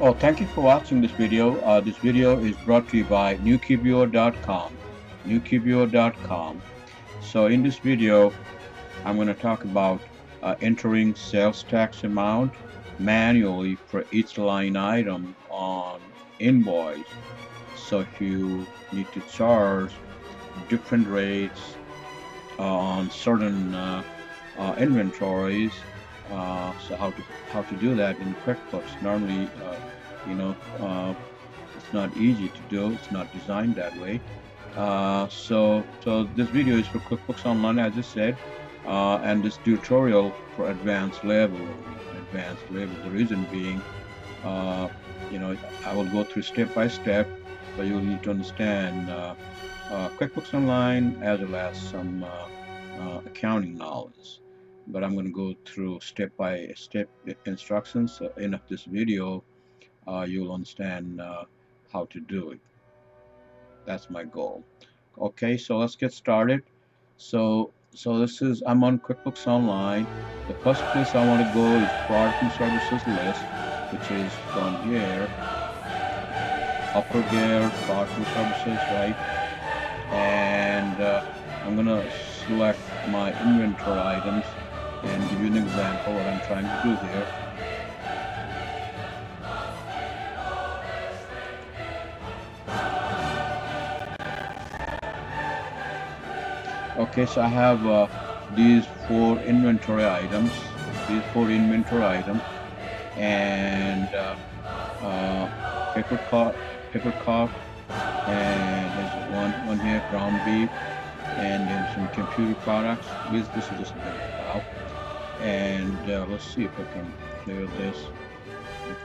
Oh, thank you for watching this video. This video is brought to you by newkeyviewer.com. Newkeyviewer.com. So in this video, I'm going to talk about entering sales tax amount manually for each line item on invoice. So if you need to charge different rates on certain inventories, so how to do that in QuickBooks. Normally, you know, it's not easy to do. It's not designed that way. So this video is for QuickBooks Online, as I said, and this tutorial for advanced level. Advanced level. The reason being, I will go through step by step, but you'll need to understand QuickBooks Online as well as some accounting knowledge. But I'm going to go through step by step instructions. So in this video, you'll understand how to do it. That's my goal. Okay, so let's get started. So I'm on QuickBooks Online. The first place I want to go is product and services list, which is from here, upper gear, product and services, right? And I'm gonna select my inventory items and give you an example what I'm trying to do here. Okay, so I have these four inventory items, and paper cup, and there's one here, ground beef, and then some computer products. This is just a big file. And let's see if I can clear this.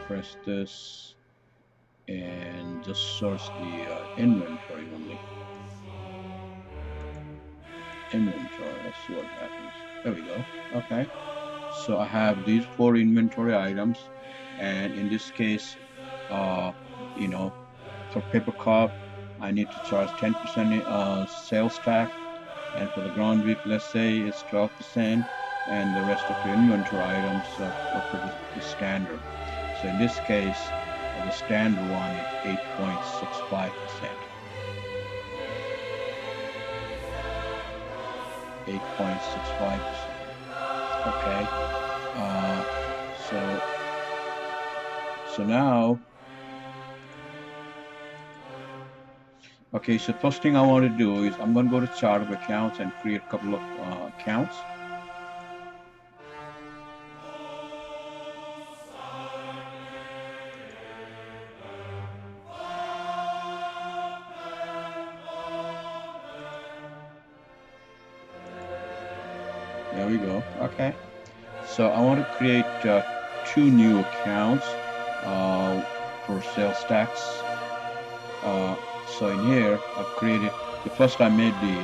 Press this and just search the inventory only. Inventory, let's see what happens. There we go. Okay, so I have these four inventory items, and in this case, for paper cup, I need to charge 10% sales tax, and for the ground beef, let's say it's 12%, and the rest of the inventory items are for the standard. So in this case, the standard one is 8.65%. 8.65%. Okay. So now, okay. So first thing I want to do is I'm going to go to chart of accounts and create a couple of accounts. There we go. Okay. So I want to create two new accounts for sales tax. So in here, I've created, first I made the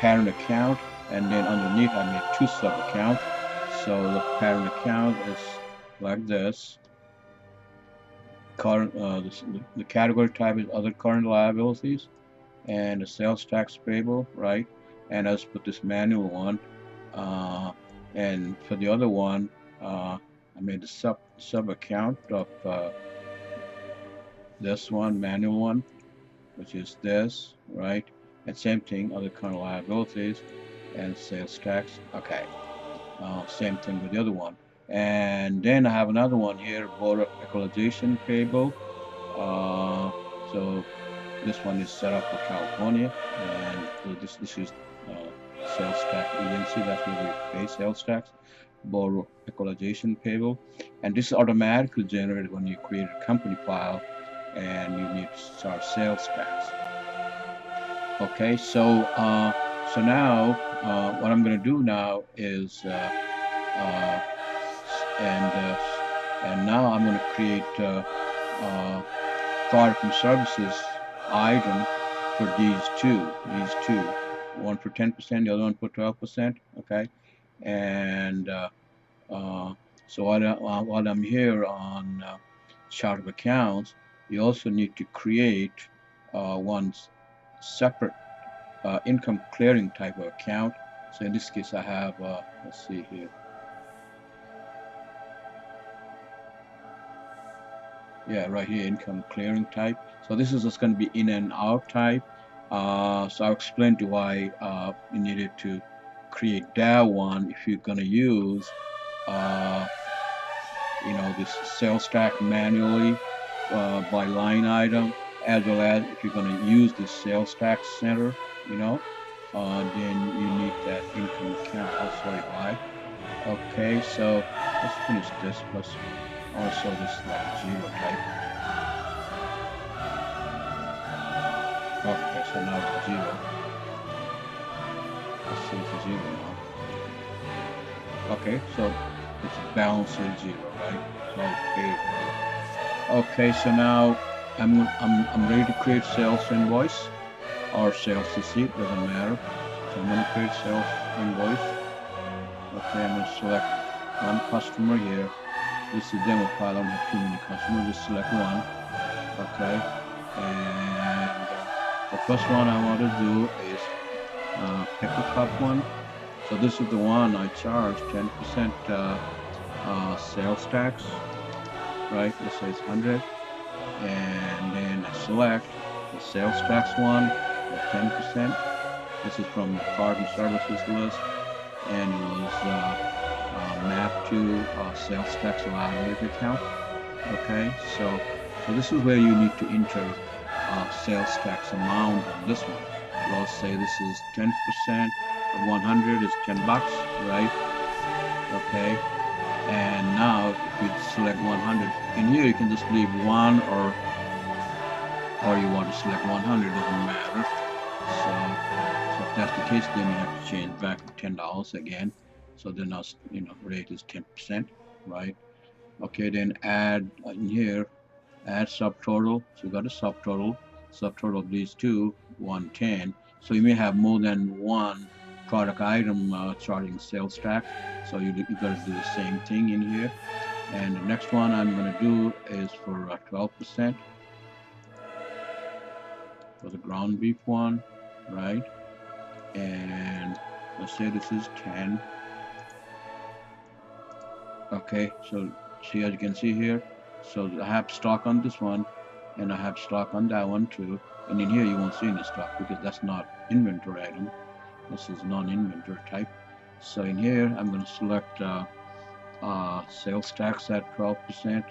parent account, and then underneath I made two sub accounts. So the parent account is like this. Current, the category type is other current liabilities, and the sales tax payable, right? And let's put this manual one. And for the other one, I made the sub account of this one, manual one, which is this, right? And same thing, other current liabilities and sales tax. Okay, same thing with the other one. And then I have another one here, board of equalization payable. So this one is set up for California, and this is sales tax agency. That's where we pay sales tax. Board of equalization payable, and this is automatically generated when you create a company file and you need to charge sales tax. Okay, so now what I'm going to do now is and now I'm going to create product and services item for these two, one for 10%, the other one for 12%. Okay, and so while I'm here on chart of accounts, you also need to create one separate income clearing type of account. So in this case, I have, let's see here. Yeah, right here, income clearing type. So this is just going to be in and out type. So I'll explain to why you needed to create that one if you're going to use uh, this sales tax manually by line item, as well as if you're going to use this sales tax center, then you need that income account. I'll show you why. Okay, so let's finish this. Plus, I want to show this like zero type. Okay, so now it's zero. Let's see it's zero now. Okay, so it's balance is zero, right? So paid. Okay, so now I'm ready to create sales invoice or sales receipt, doesn't matter. So I'm gonna create sales invoice. Okay, I'm gonna select one customer here. This is demo file. I don't have too many customers. Just select one. Okay, and the first one I want to do is pick a cup one. So this is the one I charge 10% sales tax, right? This says 100, and then I select the sales tax one at 10%. This is from the card and services list, and it was mapped to sales tax liability account. Okay, so this is where you need to enter sales tax amount on this one. Let's say this is 10% of 100 is 10 bucks, right? Okay, and now if you select 100 in here, you can just leave one, or you want to select 100, doesn't matter. So if that's the case, then you have to change back to $10 again. So then our rate is 10%, right? Okay, then add in here, add subtotal. So you got a subtotal of these two, 110. So you may have more than one product item charging sales tax. So you got to do the same thing in here. And the next one I'm going to do is for 12% for the ground beef one, right? And let's say this is 10. Okay, so see, as you can see here, so I have stock on this one, and I have stock on that one too. And in here you won't see any stock because that's not inventory item. This is non-inventory type. So in here I'm going to select sales tax at 12%,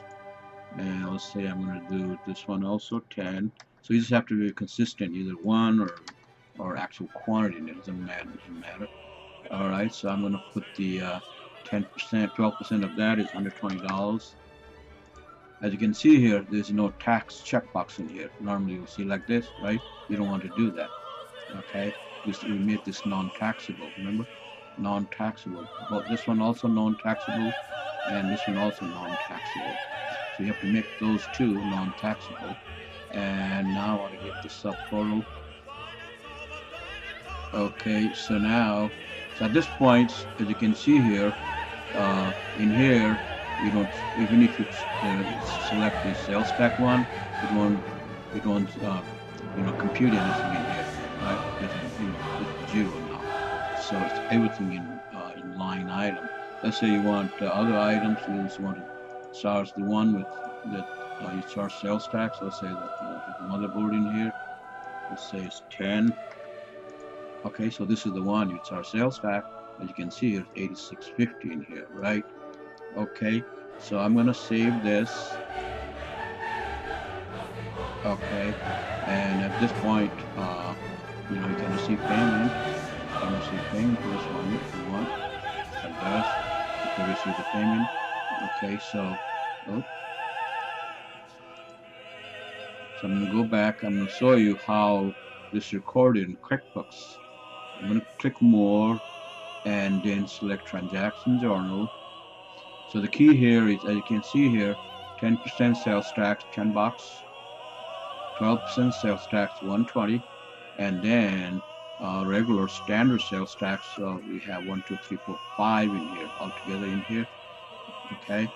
and let's say I'm going to do this one also 10. So you just have to be consistent, either one or actual quantity. It doesn't matter. All right, so I'm going to put the 10%, 12% of that is $120. As you can see here, there's no tax checkbox in here. Normally you'll see like this, right? You don't want to do that. Okay, we made this non-taxable. Remember, non-taxable. But this one also non-taxable, and this one also non-taxable. So you have to make those two non-taxable. And now I want to get the subtotal. Okay, so now, so at this point, as you can see here, in here, you don't, even if you select the sales tax one, it won't compute anything in here, right? It's zero now. So it's everything in line item. Let's say you want other items, you just want to charge the one with that you charge sales tax. Let's say that the motherboard in here, let's say it's 10. Okay, so this is the one you charge sales tax. As you can see, it's 86.50 in here, right? Okay, so I'm gonna save this. Okay, and at this point, you can receive payment. You can receive payment for this one if you want. Like that, you can receive the payment. Okay, so I'm gonna go back. I'm gonna show you how this recorded in QuickBooks. I'm gonna click more and then select transaction journal. So the key here is, as you can see here, 10% sales tax, 10 bucks, 12% sales tax, 120, and then regular standard sales tax. So we have 1, 2, 3, 4, 5 in here altogether in here. Okay.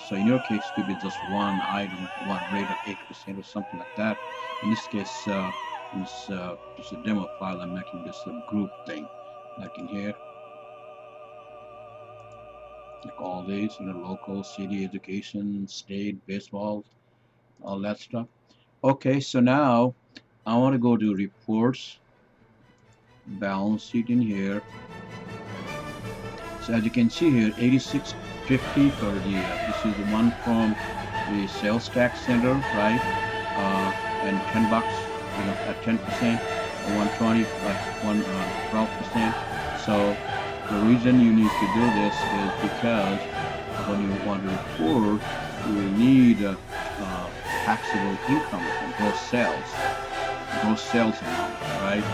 So in your case, it could be just one item, one rate of 8% or something like that. In this case, it's a demo file. I'm making this a group thing, like in here. like all these, local, city, education, state, baseball, all that stuff. Okay, so now I want to go to reports, balance sheet in here. So as you can see here, 8650 for the this is the one from the sales tax center, right? And $10, at 10%, or 120 at 12%. So the reason you need to do this is because when you want to report, you will need taxable income from gross sales amount, right?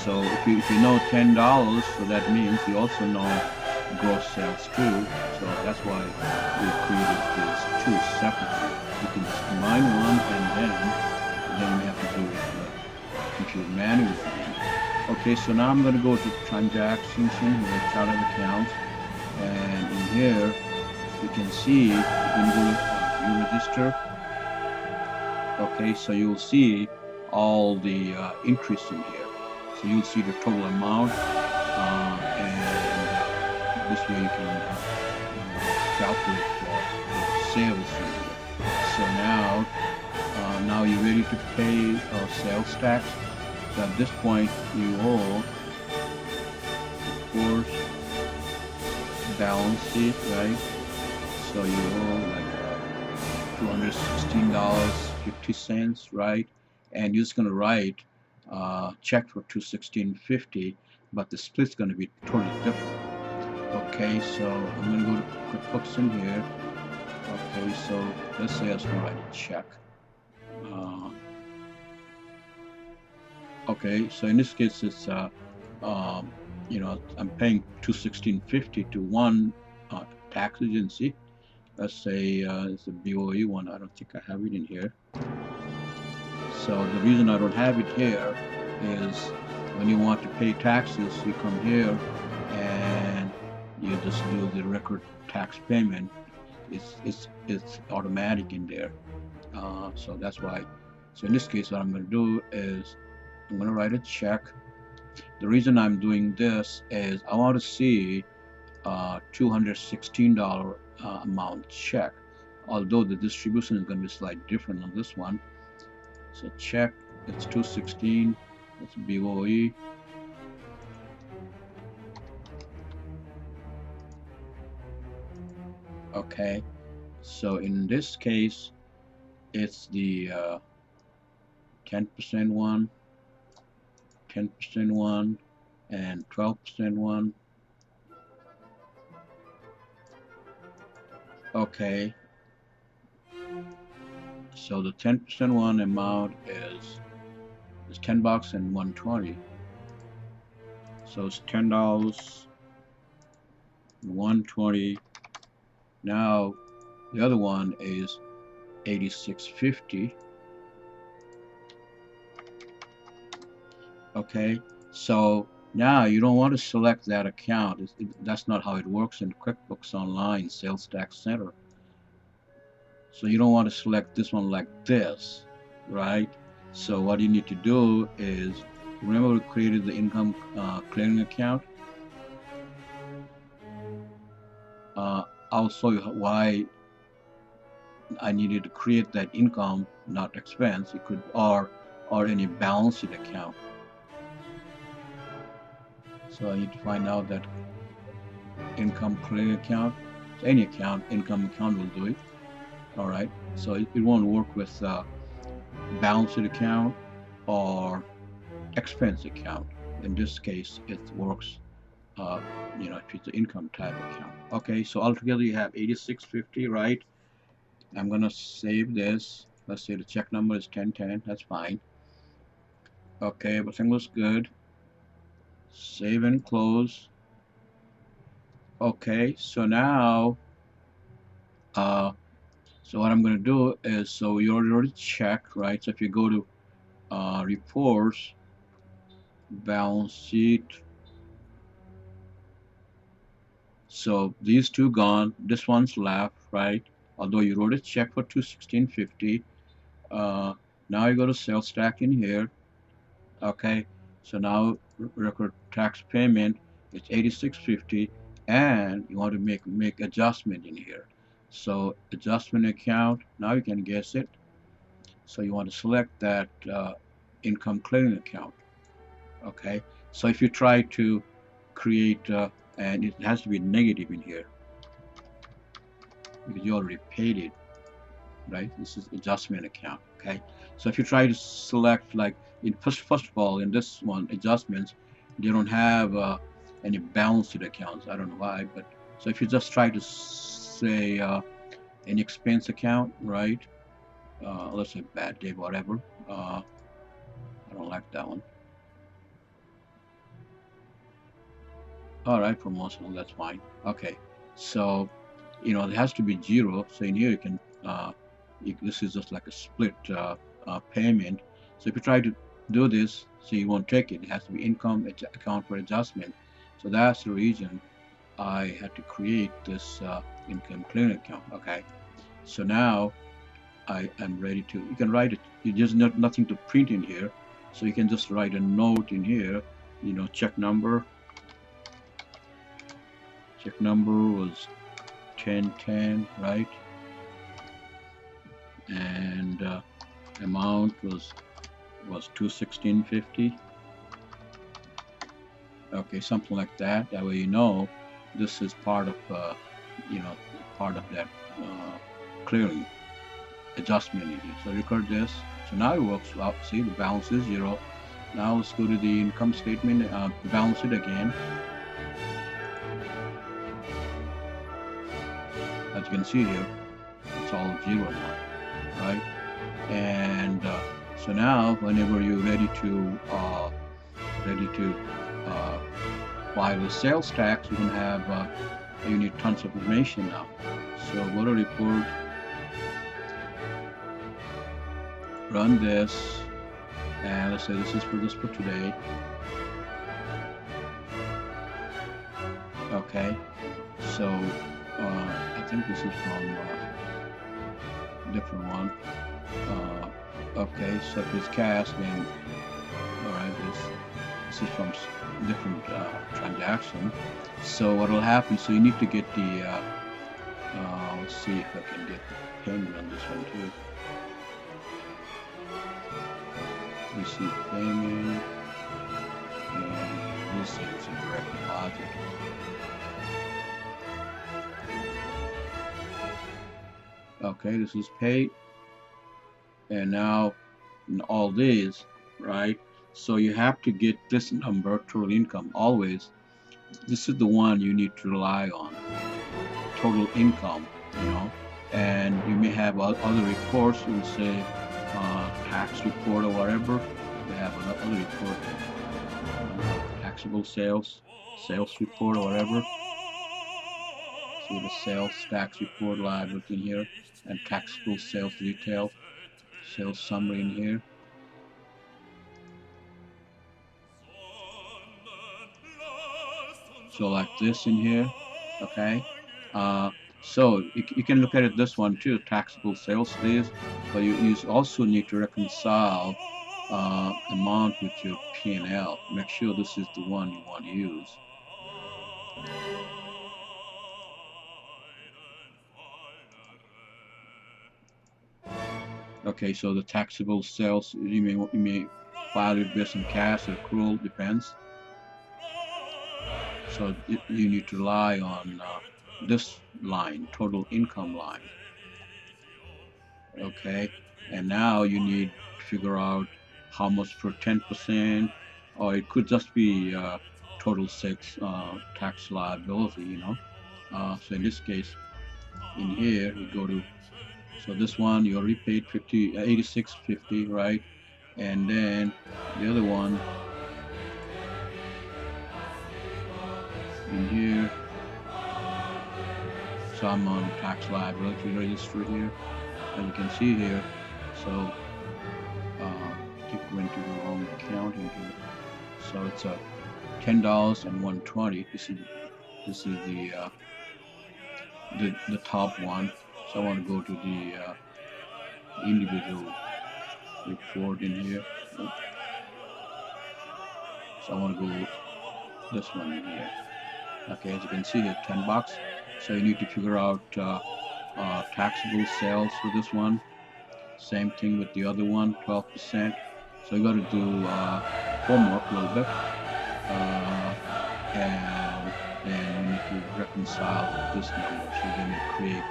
So if you know $10, so that means you also know gross sales too. So that's why we created these two separately. You can just combine one and then you have to do it compute manually. Okay, so now I'm going to go to transactions in here, chart of accounts, and in here you can see you can go view register. Okay, so you'll see all the increase in here. So you'll see the total amount, and this way you can calculate the sales in here. So now you're ready to pay sales tax. So at this point you owe, of course, balance sheet, right? So you owe like $216.50, right? And you're just going to write check for $216.50, but the split's going to be totally different. Okay, so I'm going to go to QuickBooks in here. Okay, so let's say I was going to write a check. Okay, so in this case it's I'm paying $216.50 to one tax agency. Let's say it's a BOE one. I don't think I have it in here. So the reason I don't have it here is when you want to pay taxes, you come here and you just do the record tax payment. It's automatic in there. So that's why. So in this case, what I'm going to do is I'm going to write a check. The reason I'm doing this is I want to see $216 amount check, although the distribution is going to be slightly different on this one. So check, it's 216, it's BOE. Okay, so in this case it's the 10% one, 10% one, and 12% one. Okay, so the 10% one amount is $10 and 120. So it's $10 and 120. Now the other one is $86.50. Okay, so now you don't want to select that account. That's not how it works in QuickBooks Online Sales Tax Center. So you don't want to select this one like this, right? So what you need to do is, remember we created the income clearing account? I'll show you why I needed to create that income, not expense. It could or any balance sheet account. So I need to find out that income clearing account. So any account, income account will do it. All right. So it won't work with balance sheet account or expense account. In this case, it works. If it's the income type account. Okay. So altogether you have $86.50, right? I'm gonna save this. Let's say the check number is 1010. That's fine. Okay, everything looks good. Save and close. Okay, so now so what I'm going to do is, so you already checked, right? So if you go to reports, balance sheet, so these two gone, this one's left, right? Although you wrote a check for $216.50. Now you go to sales tax in here. Okay, so now record tax payment, it's $86.50, and you want to make adjustment in here. So adjustment account, now you can guess it. So you want to select that income clearing account. Okay, so if you try to create and it has to be negative in here because you already paid it, right? This is adjustment account. Okay, so if you try to select, like, in first of all, in this one, adjustments, they don't have any balanced accounts. I don't know why, but so if you just try to say an expense account, right? Let's say bad day, whatever. I don't like that one. All right, promotional, that's fine. Okay, so it has to be 0. So in here you can this is just like a split payment. So if you try to do this, so you won't take it. It has to be income account for adjustment. So that's the reason I had to create this income clearing account. Okay, so now I am ready to. You can write it. There's nothing to print in here, so you can just write a note in here. Check number. Check number was 1010, right? And amount was 216.50. Okay, something like that. That way this is part of part of that clearing adjustment in here. So record this. So now it works out. See, the balance is 0. Now let's go to the income statement. Balance it again. As you can see here, it's all 0 now, right? And so now, whenever you're ready to file the sales tax, you can have you need tons of information now. So go to report, run this, and let's say this is for today. Okay, so I think this is from a different one. Okay, so if it's cash, then alright, this is from different transaction. So what will happen? So you need to get the let's see if I can get the payment on this one too. Receive payment, and this is a direct deposit. Okay, this is paid, and now in all these, right? So you have to get this number, total income, always. This is the one you need to rely on, total income, and you may have other reports. You will say tax report or whatever. They have another report, taxable sales report or whatever. See the sales tax report liability in here, and taxable sales detail, sales summary in here. So like this in here, okay. So you can look at it this one too, taxable sales days, but you also need to reconcile amount with your P&L. Make sure this is the one you want to use. Okay, so the taxable sales, you may file it based on cash or accrual, depends. So you need to rely on this line, total income line. Okay, and now you need to figure out how much for 10%, or it could just be total tax liability, so in this case, in here, you go to, so this one, you already paid 86.50, right? And then the other one, in here, so I'm on tax liability register here, as you can see here. So I think we went to the wrong account in here. So it's a $10 and $120. This is the top one. So I want to go to the individual report in here. So I want to go this one in here. Okay, as you can see here, $10. So you need to figure out taxable sales for this one. Same thing with the other one, 12%. So you got to do homework a little bit, and then you need to reconcile with this number. So you're going to create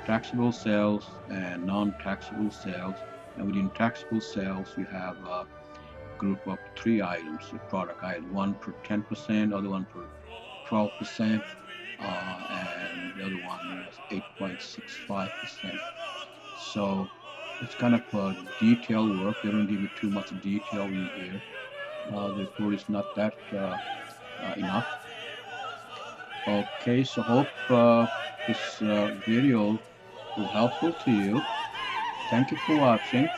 taxable sales and non-taxable sales. And within taxable sales, you have a group of three items, the product item, one for 10%, other one for 12%, and the other one was 8.65%. So it's kind of a detailed work. They don't give you too much detail in here. The report is not that enough. Okay, so hope this video was helpful to you. Thank you for watching.